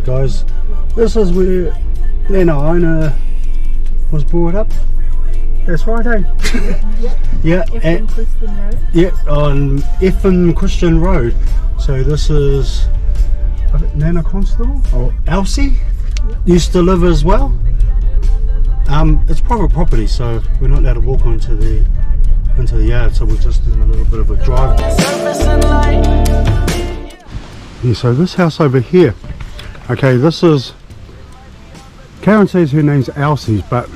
guys, this is where Lena was brought up. That's right, eh? Yeah, yeah, on Effin Christian Road. So this is Nana Constable or Elsie used to live as well. It's private property, so we're not allowed to walk into the yard, so we're just doing a little bit of a drive. Yeah, so this house over here, okay, this is, Karen says her name's Elsie, but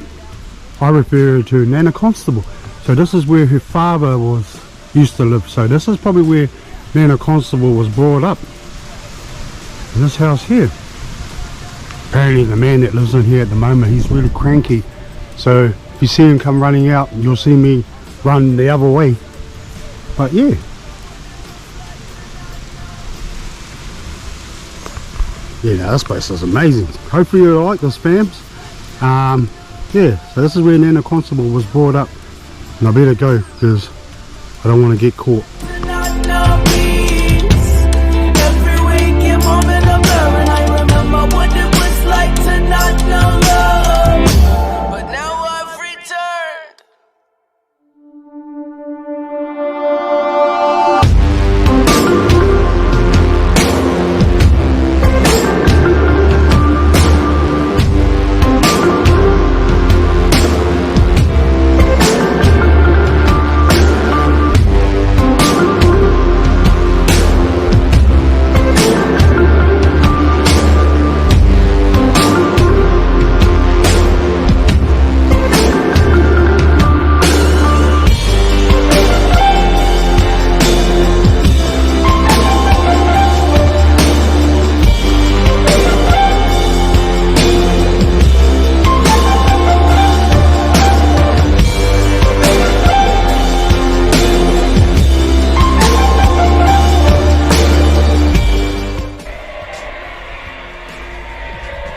I refer to Nana Constable. So this is where her father used to live. So this is probably where Nana Constable was brought up. In this house here. Apparently the man that lives in here at the moment, he's really cranky. So if you see him come running out, you'll see me run the other way. But yeah. Yeah, now this place is amazing. Hopefully you like this, fams. Yeah, so this is where Nana Constable was brought up. And I better go because I don't want to get caught.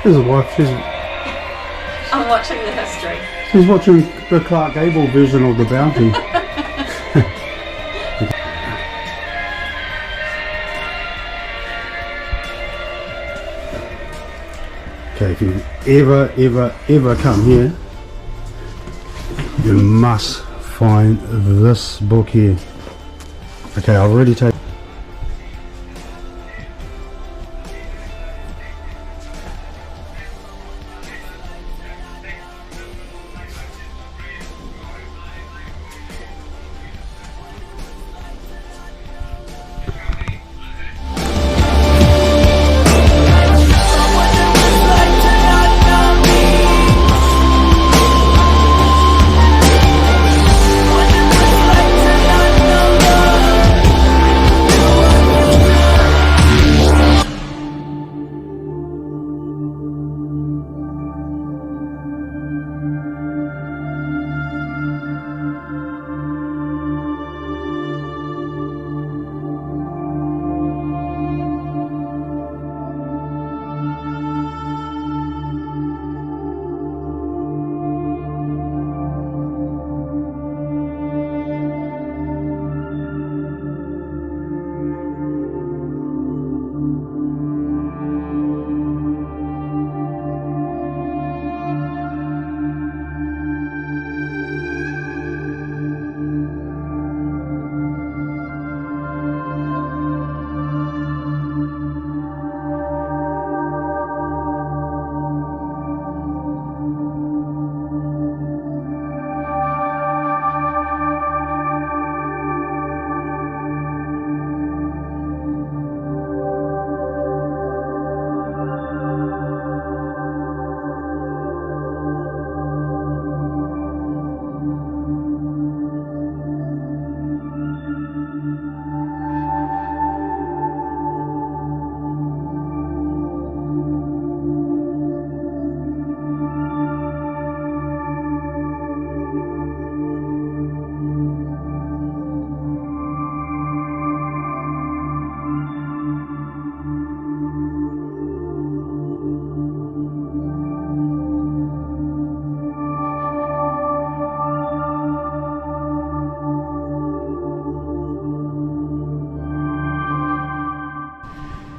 There's a wife, I'm watching the history. She's watching the Clark Gable version of The Bounty. Okay, if you ever come here, you must find this book here. Okay, I've already taken.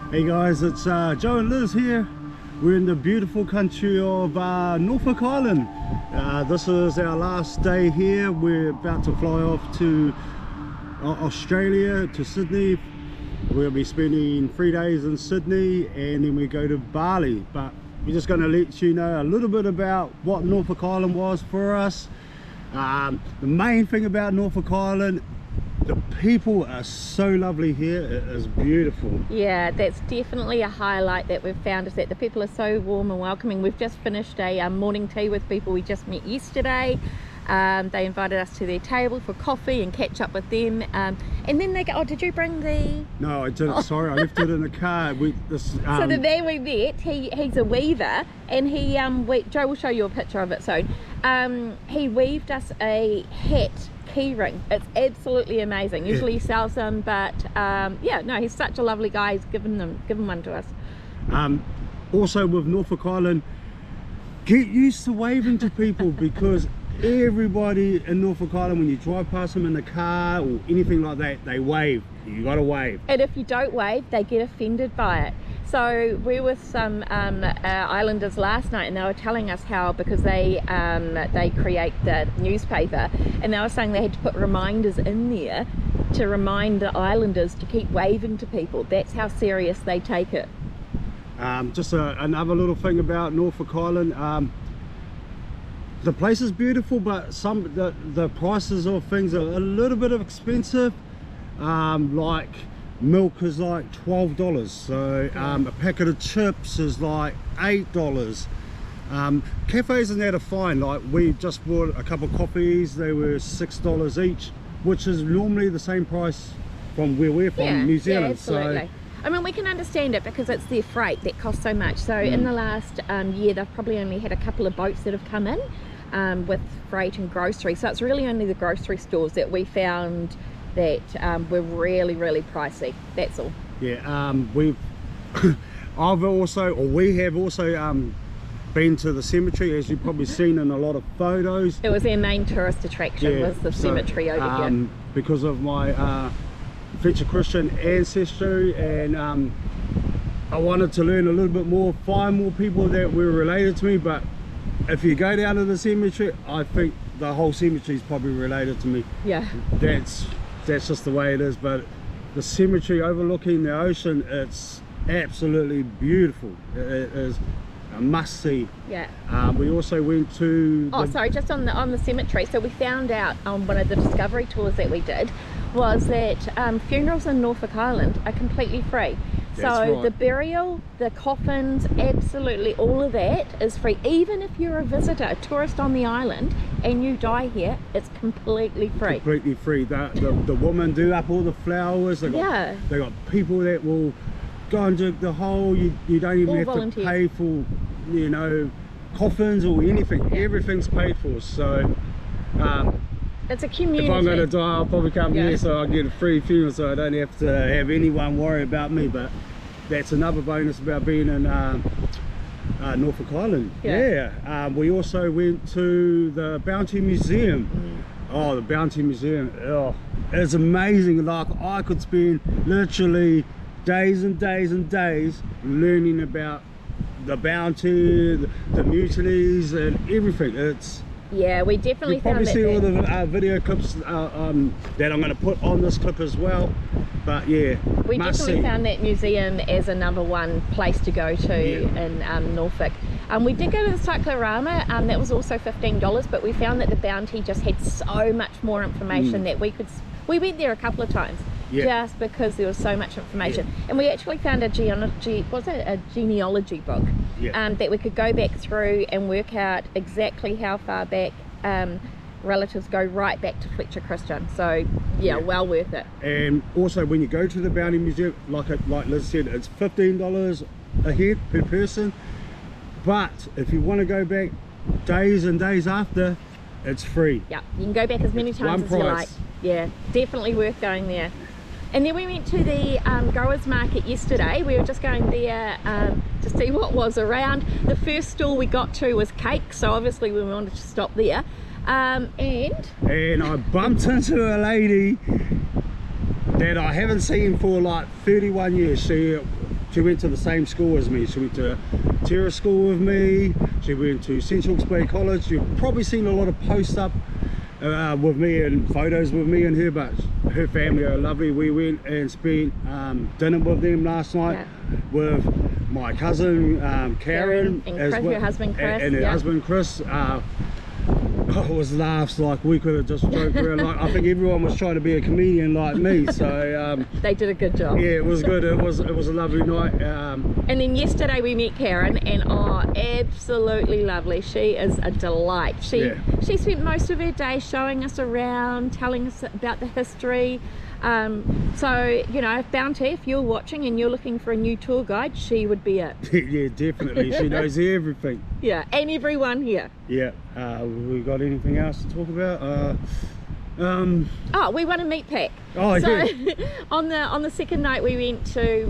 Hey guys, it's Joe and Liz here We're in the beautiful country of Norfolk Island. This is our last day here. We're about to fly off to Australia, to Sydney. We'll be spending 3 days in Sydney and then we go to Bali. But we're just going to let you know a little bit about what Norfolk Island was for us. The main thing about Norfolk Island, the people are so lovely here. It is beautiful. Yeah, that's definitely a highlight that we've found, is that the people are so warm and welcoming. We've just finished a morning tea with people we just met yesterday. They invited us to their table for coffee and catch up with them, and then they go, oh, did you bring the... No, I didn't. Sorry, I left it in the car. So the man we met, he's a weaver, and he Joe will show you a picture of it soon. He weaved us a hat key ring. It's absolutely amazing. Usually he sells them, but yeah, no, he's such a lovely guy. He's given one to us. Also with Norfolk Island, get used to waving to people, because everybody in Norfolk Island, when you drive past them in the car or anything like that, they wave. You gotta wave. And if you don't wave, they get offended by it. So we were with some islanders last night, and they were telling us how, because they create the newspaper, and they were saying they had to put reminders in there to remind the islanders to keep waving to people. That's how serious they take it. Just another little thing about Norfolk Island. The place is beautiful, but the prices of things are a little bit expensive. Like milk is like $12, so a packet of chips is like $8. Cafes and that are fine. Like we just bought a couple of coffees, they were $6 each, which is normally the same price from where we're from, New Zealand. Yeah, absolutely. So, I mean, we can understand it because it's their freight that costs so much. So in the last year, they've probably only had a couple of boats that have come in with freight and grocery. So it's really only the grocery stores that we found that were really, really pricey. That's all. Yeah, we have also been to the cemetery, as you've probably seen in a lot of photos. It was our main tourist attraction, was the cemetery over here. Because of my future Christian ancestry, and I wanted to learn a little bit more, find more people that were related to me. But if you go down to the cemetery, I think the whole cemetery is probably related to me. Yeah, that's just the way it is. But the cemetery overlooking the ocean, it's absolutely beautiful. It is a must see. Yeah. We also went to just on the cemetery. So we found out on one of the discovery tours that we did was that funerals in Norfolk Island are completely free. So the burial, the coffins, absolutely all of that is free. Even if you're a visitor, a tourist on the island, and you die here, it's completely free. Completely free. The women do up all the flowers. They got people that will go and dig the hole. You don't even have to pay for, you know, coffins or anything. Everything's paid for. So it's a community. If I'm going to die, I'll probably come here so I get a free funeral, so I don't have to have anyone worry about me. But that's another bonus about being in Norfolk Island. We also went to the Bounty Museum. Oh, the Bounty Museum, it's amazing. Like, I could spend literally days and days and days learning about the bounty, the mutinies and everything. We definitely probably see all the video clips that I'm going to put on this clip as well. But yeah, we definitely found that museum as another one place to go to in Norfolk. We did go to the cyclorama, that was also $15, but we found that the Bounty just had so much more information that we went there a couple of times just because there was so much information. And we actually found a genealogy book that we could go back through and work out exactly how far back relatives go, right back to Fletcher Christian. So well worth it. And also when you go to the Bounty Museum, like Liz said, it's $15 a head per person, but if you want to go back days and days after, it's free. You can go back as many times as you like. Definitely worth going there. And then we went to the growers market yesterday. We were just going there to see what was around. The first stall we got to was cake, so obviously we wanted to stop there. And I bumped into a lady that I haven't seen for like 31 years. She she went to the same school as me. She went to terrace school with me. She went to Central Bay College. You've probably seen a lot of posts up with me and photos with me and her, but her family are lovely. We went and spent dinner with them last night with my cousin Karen and as Chris, well, her husband Chris, and her husband Chris. It was laughs, like we could have just joked around. Like I think everyone was trying to be a comedian like me, so they did a good job. yeah, it was good. It was a lovely night. And then yesterday we met Karen, and oh, absolutely lovely. She is a delight. She spent most of her day showing us around, telling us about the history. So you know, Bounty, if you're watching and you're looking for a new tour guide, she would be it. Yeah, definitely. She knows everything. Yeah, and everyone here. Yeah. We got anything else to talk about? Oh, we won a meat pack. Oh, so, yeah. on the second night we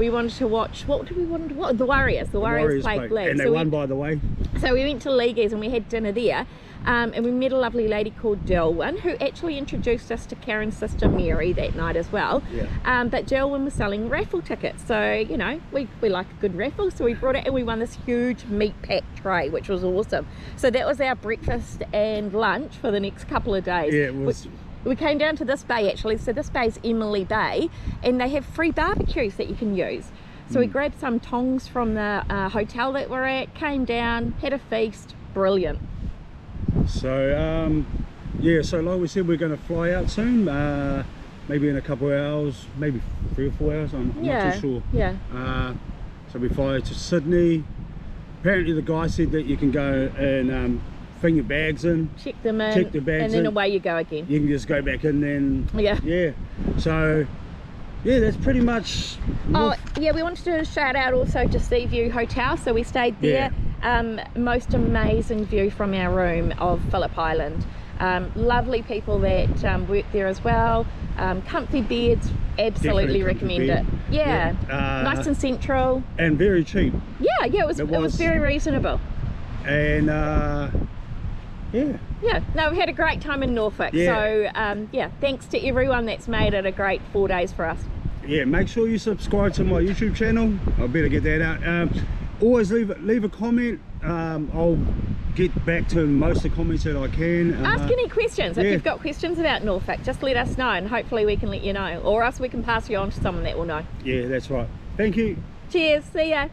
wanted to watch, what did we want to watch? The Warriors. The Warriors played league. And they won, by the way. So we went to Leaguers and we had dinner there. And we met a lovely lady called Dilwyn, who actually introduced us to Karen's sister Mary that night as well. Yeah. But Dilwyn was selling raffle tickets, so you know we like a good raffle, so we brought it and we won this huge meat pack tray, which was awesome. So that was our breakfast and lunch for the next couple of days. Yeah, it was. We came down to this bay actually, so this bay is Emily Bay, and they have free barbecues that you can use. So we grabbed some tongs from the hotel that we're at, came down, had a feast, brilliant. So yeah, so like we said, we're going to fly out soon, maybe in a couple of hours, maybe 3 or 4 hours, I'm not too sure. Yeah. So we fly to Sydney. Apparently the guy said that you can go and bring your bags in, check them in, check the bags and then in. away you go again. You can just go back in then. Yeah. So yeah, that's pretty much. Oh yeah, we wanted to do a shout out also to Sea View Hotel, so we stayed there. Most amazing view from our room of Phillip Island. Lovely people that work there as well. Comfy beds, absolutely recommend it. Yeah. Nice and central and very cheap. Yeah, it was very reasonable. And no, we had a great time in Norfolk. So thanks to everyone that's made it a great 4 days for us. Yeah, make sure you subscribe to my YouTube channel. I better get that out. Always leave a comment. I'll get back to most of the comments that I can. Ask any questions. If you've got questions about Norfolk, just let us know and hopefully we can let you know, or else we can pass you on to someone that will know. Yeah, that's right. Thank you. Cheers, see ya.